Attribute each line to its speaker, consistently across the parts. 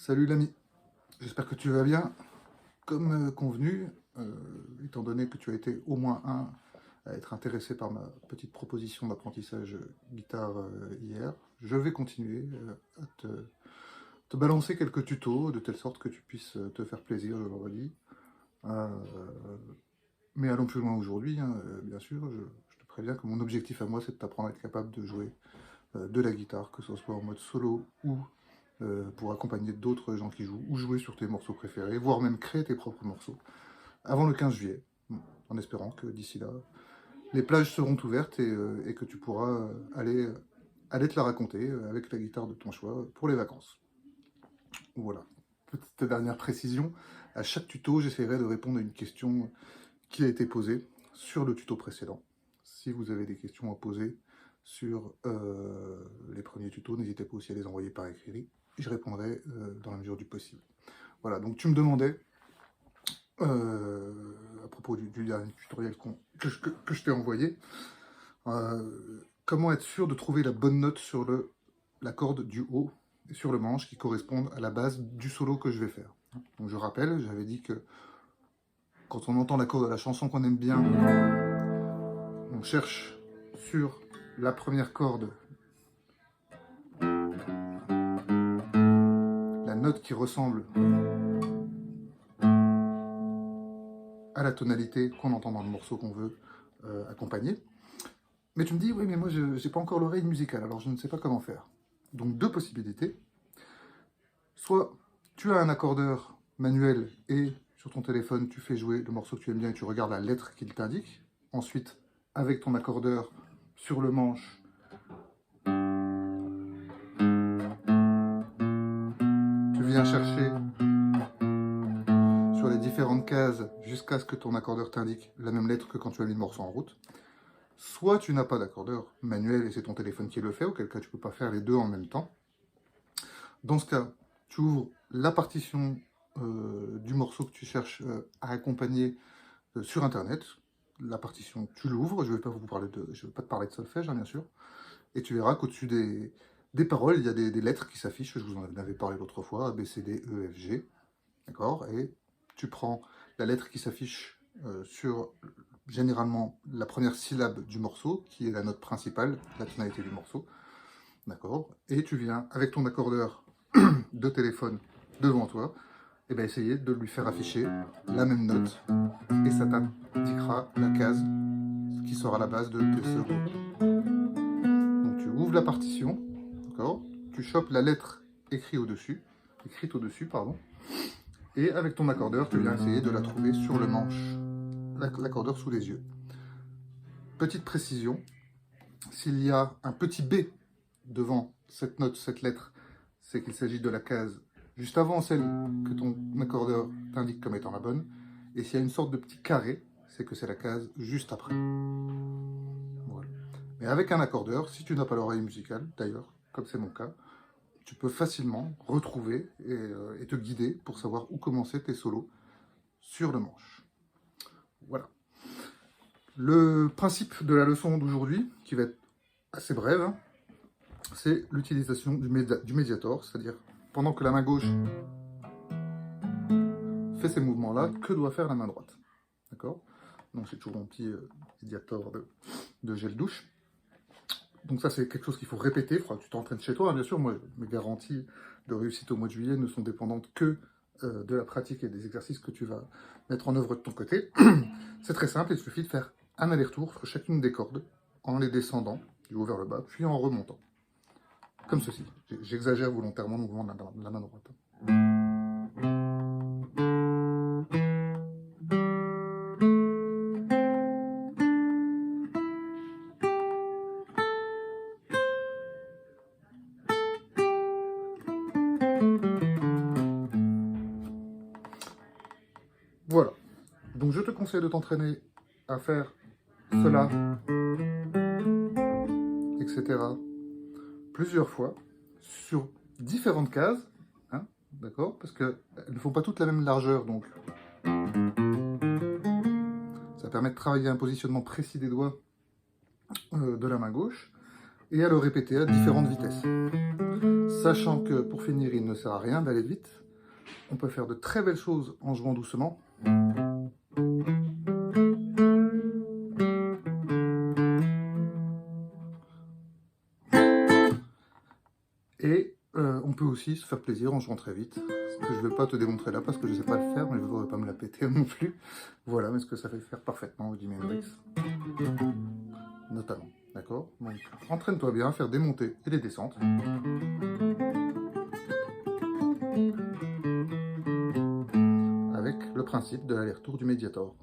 Speaker 1: Salut l'ami, j'espère que tu vas bien. Comme convenu, étant donné que tu as été au moins un à être intéressé par ma petite proposition d'apprentissage guitare hier, je vais continuer à te balancer quelques tutos de telle sorte que tu puisses te faire plaisir le vendredi. Euh, mais allons plus loin aujourd'hui, hein, bien sûr, je te préviens que mon objectif à moi c'est de t'apprendre à être capable de jouer de la guitare, que ce soit en mode solo ou pour accompagner d'autres gens qui jouent, ou jouer sur tes morceaux préférés, voire même créer tes propres morceaux, avant le 15 juillet, en espérant que d'ici là, les plages seront ouvertes et que tu pourras aller te la raconter avec la guitare de ton choix pour les vacances. Voilà. Petite dernière précision, à chaque tuto, j'essaierai de répondre à une question qui a été posée sur le tuto précédent. Si vous avez des questions à poser sur les premiers tutos, n'hésitez pas aussi à les envoyer par écrit. Je répondrai dans la mesure du possible. Voilà, donc tu me demandais, à propos du dernier tutoriel que je t'ai envoyé, comment être sûr de trouver la bonne note sur la corde du haut et sur le manche qui correspondent à la base du solo que je vais faire. Donc je rappelle, j'avais dit que quand on entend l'accord de la chanson qu'on aime bien, on cherche sur la première corde la note qui ressemble à la tonalité qu'on entend dans le morceau qu'on veut accompagner. Mais tu me dis, oui, mais moi, je n'ai pas encore l'oreille musicale, alors je ne sais pas comment faire. Donc, deux possibilités. Soit tu as un accordeur manuel et sur ton téléphone, tu fais jouer le morceau que tu aimes bien et tu regardes la lettre qu'il t'indique. Ensuite, avec ton accordeur sur le manche, tu viens chercher sur les différentes cases jusqu'à ce que ton accordeur t'indique la même lettre que quand tu as mis le morceau en route. Soit tu n'as pas d'accordeur manuel et c'est ton téléphone qui le fait, auquel cas tu ne peux pas faire les deux en même temps. Dans ce cas, tu ouvres la partition du morceau que tu cherches à accompagner sur Internet. La partition, tu l'ouvres, je ne vais pas te parler de solfège, hein, bien sûr. Et tu verras qu'au-dessus des paroles, il y a des lettres qui s'affichent, je vous en avais parlé l'autre fois, A, B, C, D, E, F, G. D'accord? Et tu prends la lettre qui s'affiche sur généralement la première syllabe du morceau, qui est la note principale, la tonalité du morceau. D'accord? Et tu viens, avec ton accordeur de téléphone devant toi, et bien essayer de lui faire afficher la même note, et ça t'indiquera la case qui sera la base de ce mot. Donc tu ouvres la partition, d'accord? Tu chopes la lettre écrite au-dessus, pardon, et avec ton accordeur, tu viens essayer de la trouver sur le manche, l'accordeur sous les yeux. Petite précision, s'il y a un petit B devant cette note, cette lettre, c'est qu'il s'agit de la case juste avant celle que ton accordeur t'indique comme étant la bonne. Et s'il y a une sorte de petit carré, c'est que c'est la case juste après. Voilà. Mais avec un accordeur, si tu n'as pas l'oreille musicale, d'ailleurs, comme c'est mon cas, tu peux facilement retrouver et te guider pour savoir où commencer tes solos sur le manche. Voilà. Le principe de la leçon d'aujourd'hui, qui va être assez brève, hein, c'est l'utilisation du médiator, c'est-à-dire pendant que la main gauche fait ces mouvements-là, que doit faire la main droite. D'accord? Donc c'est toujours mon petit médiator de gel douche. Donc ça c'est quelque chose qu'il faut répéter, il faudra que tu t'entraînes chez toi, hein, bien sûr. Moi, mes garanties de réussite au mois de juillet ne sont dépendantes que de la pratique et des exercices que tu vas mettre en œuvre de ton côté. C'est très simple, il suffit de faire un aller-retour sur chacune des cordes, en les descendant, du haut vers le bas, puis en remontant. Comme ceci. J'exagère volontairement le mouvement de la main droite. Voilà. Donc je te conseille de t'entraîner à faire cela, etc. plusieurs fois, sur différentes cases, hein, d'accord? Parce qu'elles ne font pas toutes la même largeur, donc ça permet de travailler un positionnement précis des doigts de la main gauche, et à le répéter à différentes vitesses. Sachant que, pour finir, il ne sert à rien d'aller vite. On peut faire de très belles choses en jouant doucement. Et on peut aussi se faire plaisir en jouant très vite. Ce que je ne vais pas te démontrer là parce que je ne sais pas le faire, mais je ne voudrais pas me la péter non plus. Voilà, mais ce que ça fait faire parfaitement au Jimi Hendrix. Notamment, d'accord? Donc, entraîne-toi bien à faire des montées et des descentes. Avec le principe de l'aller-retour du Mediator.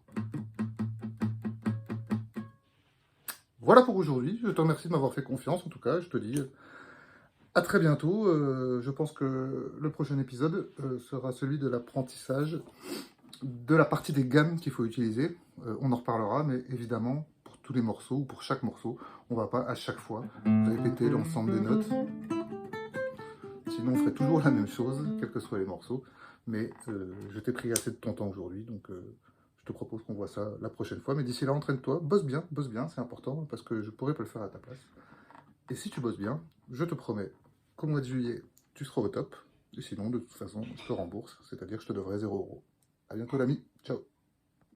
Speaker 1: Voilà pour aujourd'hui. Je te remercie de m'avoir fait confiance, en tout cas. Je te dis à très bientôt. Je pense que le prochain épisode sera celui de l'apprentissage de la partie des gammes qu'il faut utiliser. On en reparlera, mais évidemment, pour tous les morceaux, ou pour chaque morceau, on ne va pas à chaque fois répéter l'ensemble des notes. Sinon, on ferait toujours la même chose, quels que soient les morceaux. Mais je t'ai pris assez de ton temps aujourd'hui, donc je te propose qu'on voit ça la prochaine fois. Mais d'ici là, entraîne-toi, bosse bien, c'est important, parce que je pourrais pas le faire à ta place. Et si tu bosses bien, je te promets qu'au mois de juillet, tu seras au top. Et sinon, de toute façon, je te rembourse, c'est-à-dire que je te devrai 0 €. À bientôt l'ami, ciao.